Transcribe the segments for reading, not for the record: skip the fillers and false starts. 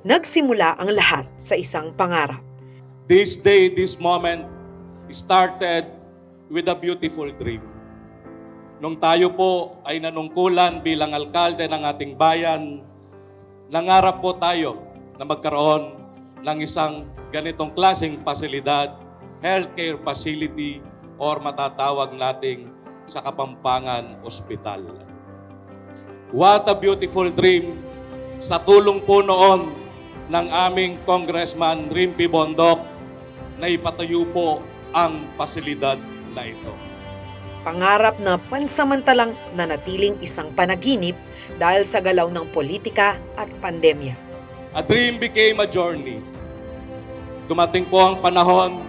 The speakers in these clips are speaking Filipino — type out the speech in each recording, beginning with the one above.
Nagsimula ang lahat sa isang pangarap. This day, this moment started with a beautiful dream. Nung tayo po ay nanungkulan bilang alkalde ng ating bayan, nangarap po tayo na magkaroon ng isang ganitong klaseng pasilidad, healthcare facility, or matatawag nating sa Kapampangan Ospital. What a beautiful dream! Sa tulong po noon ng aming Congressman Rimpi Bondok, na ipatayo po ang pasilidad na ito. Pangarap na pansamantalang nanatiling isang panaginip dahil sa galaw ng politika at pandemya. A dream became a journey. Dumating po ang panahon,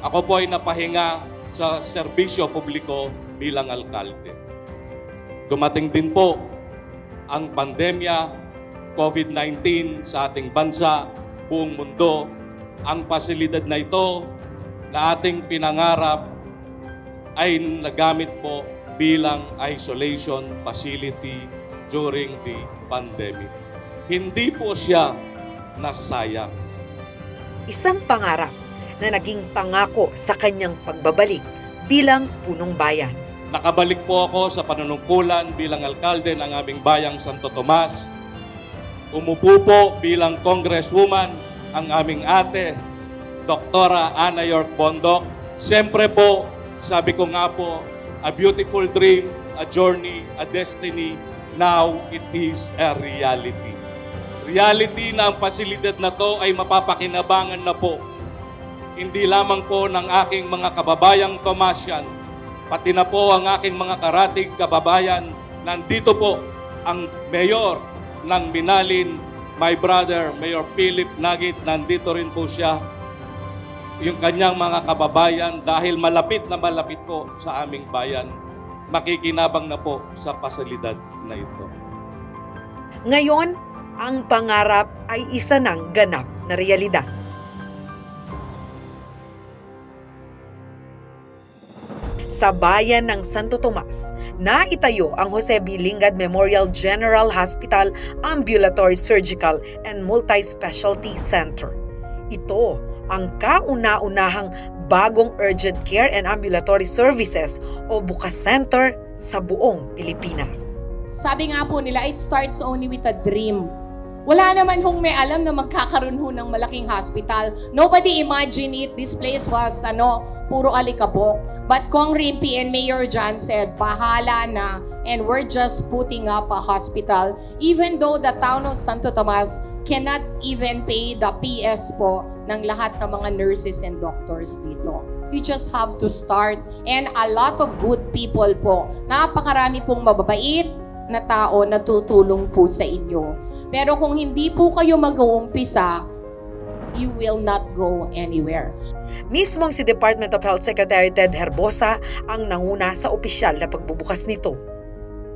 ako po ay napahinga sa serbisyo publiko bilang alkalde. Dumating din po ang pandemya, COVID-19 sa ating bansa, buong mundo. Ang pasilidad na ito na ating pinangarap ay nagamit po bilang isolation facility during the pandemic. Hindi po siya nasayang. Isang pangarap na naging pangako sa kanyang pagbabalik bilang punong bayan. Nakabalik po ako sa panunungkulan bilang alkalde ng aming bayang Santo Tomas. Umupo po bilang congresswoman ang aming ate, Doktora Ana York Bondok. Siyempre po, sabi ko nga po, a beautiful dream, a journey, a destiny. Now it is a reality. Reality na ang pasilidad na to ay mapapakinabangan na po. Hindi lamang po ng aking mga kababayang Tomasian, pati na po ang aking mga karatig kababayan. Nandito po ang mayor ng Minalin, my brother, Mayor Philip Nagit, nandito rin po siya. Yung kanyang mga kababayan, dahil malapit na malapit po sa aming bayan, makikinabang na po sa pasilidad na ito. Ngayon, ang pangarap ay isa ng ganap na realidad. Sa bayan ng Santo Tomas, naitayo ang Jose B. Lingad Memorial General Hospital Ambulatory Surgical and Multi-Specialty Center. Ito ang kauna-unahang bagong urgent care and ambulatory services o bukas center sa buong Pilipinas. Sabi nga po nila, it starts only with a dream. Wala naman hong may alam na magkakaroon ho ng malaking hospital. Nobody imagined it. This place was puro alikabok. But Kong Rimpi and Mayor John said, bahala na, and we're just putting up a hospital. Even though the town of Santo Tomas cannot even pay the PS po ng lahat ng mga nurses and doctors dito. You just have to start. And a lot of good people po. Napakarami pong mababait na tao na tutulong po sa inyo. Pero kung hindi po kayo mag-uumpisa, you will not go anywhere. Mismong si Department of Health Secretary Ted Herbosa ang nanguna sa opisyal na pagbubukas nito.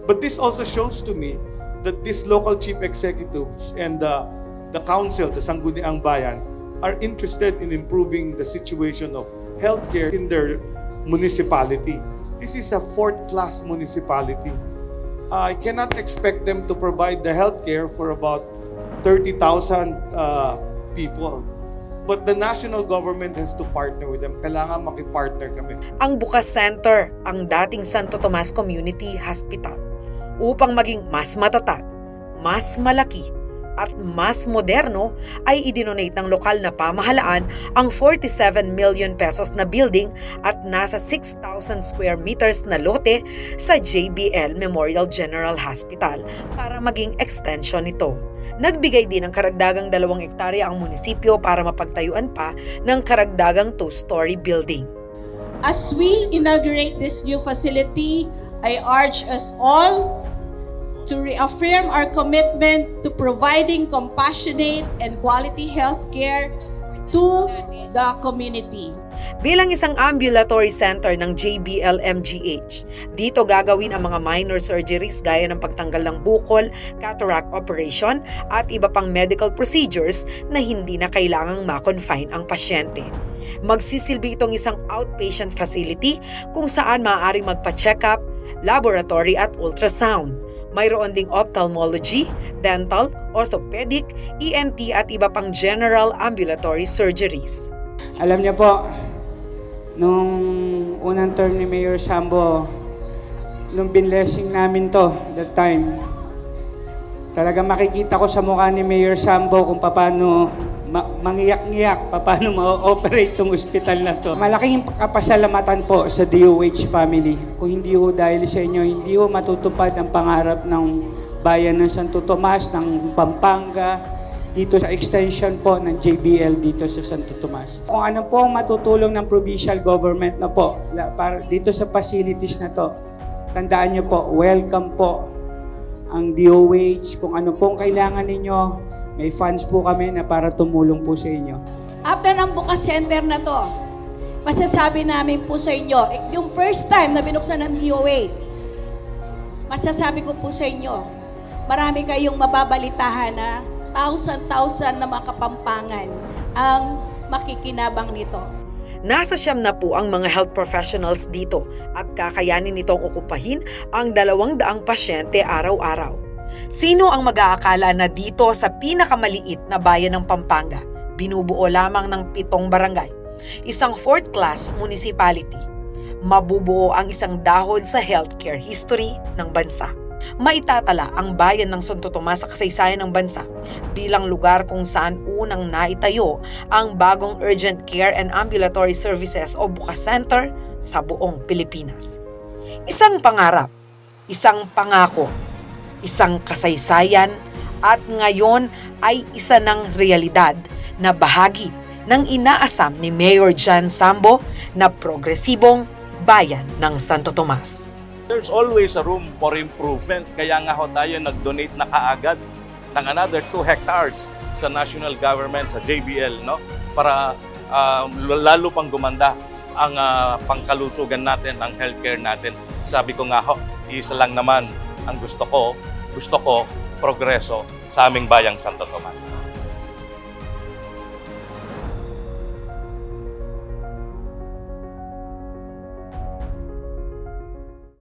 But this also shows to me that these local chief executives and the council, the Sangguniang Bayan, are interested in improving the situation of healthcare in their municipality. This is a fourth-class municipality. I cannot expect them to provide the healthcare for about 30,000 people. But the national government has to partner with them. Kailangan makipartner kami. Ang Bukas Center, ang dating Santo Tomas Community Hospital, upang maging mas matatag, mas malaki, at mas moderno, ay idinonate ng lokal na pamahalaan ang 47 million pesos na building at nasa 6,000 square meters na lote sa JBL Memorial General Hospital para maging extension nito. Nagbigay din ng karagdagang 2 hektarya ang munisipyo para mapagtayuan pa ng karagdagang 2-story building. As we inaugurate this new facility, I urge us all to reaffirm our commitment to providing compassionate and quality health care to the community. Bilang isang ambulatory center ng JBL-MGH, dito gagawin ang mga minor surgeries gaya ng pagtanggal ng bukol, cataract operation at iba pang medical procedures na hindi na kailangang ma-confine ang pasyente. Magsisilbi itong isang outpatient facility kung saan maaaring magpa-check-up, laboratory at ultrasound. Mayroon ding ophthalmology, dental, orthopedic, ENT at iba pang general ambulatory surgeries. Alam niyo po, nung unang term ni Mayor Sambo, nung binlessing namin to, that time, talaga makikita ko sa mukha ni Mayor Sambo kung paano mangiyak-ngiyak, paano ma-operate itong ospital na to. Malaking kapasalamatan po sa DOH family. Kung hindi ho dahil sa inyo, hindi ho matutupad ang pangarap ng bayan ng Santo Tomas, ng Pampanga, dito sa extension po ng JBL dito sa Santo Tomas. Kung ano po ang matutulong ng provincial government na po para dito sa facilities na to, tandaan nyo po, welcome po ang DOH. Kung ano pong kailangan ninyo, may funds po kami na para tumulong po sa inyo. After ng Bukas Center na to, masasabi namin po sa inyo, yung first time na binuksan ng DOH, masasabi ko po sa inyo, marami kayong mababalitahan na thousand na mga Kapampangan ang makikinabang nito. Nasa 9 na po ang mga health professionals dito at kakayanin nitong okupahin ang 200 pasyente araw-araw. Sino ang mag-aakala na dito sa pinakamaliit na bayan ng Pampanga, binubuo lamang ng 7 barangay, isang 4th class municipality, mabubuo ang isang dahon sa healthcare history ng bansa? Maitatala ang bayan ng Santo Tomas sa kasaysayan ng bansa bilang lugar kung saan unang naitayo ang bagong urgent care and ambulatory services o Bukas Center sa buong Pilipinas. Isang pangarap, isang pangako, isang kasaysayan at ngayon ay isa ng realidad na bahagi ng inaasam ni Mayor John Sambo na progresibong bayan ng Santo Tomas. There's always a room for improvement. Kaya nga ho tayo nag-donate na kaagad ng another 2 hectares sa national government, sa JBL, no? Para lalo pang gumanda ang pangkalusugan natin, ang healthcare natin. Sabi ko nga ho, isa lang naman ang gusto ko, progreso sa aming bayang Santo Tomas.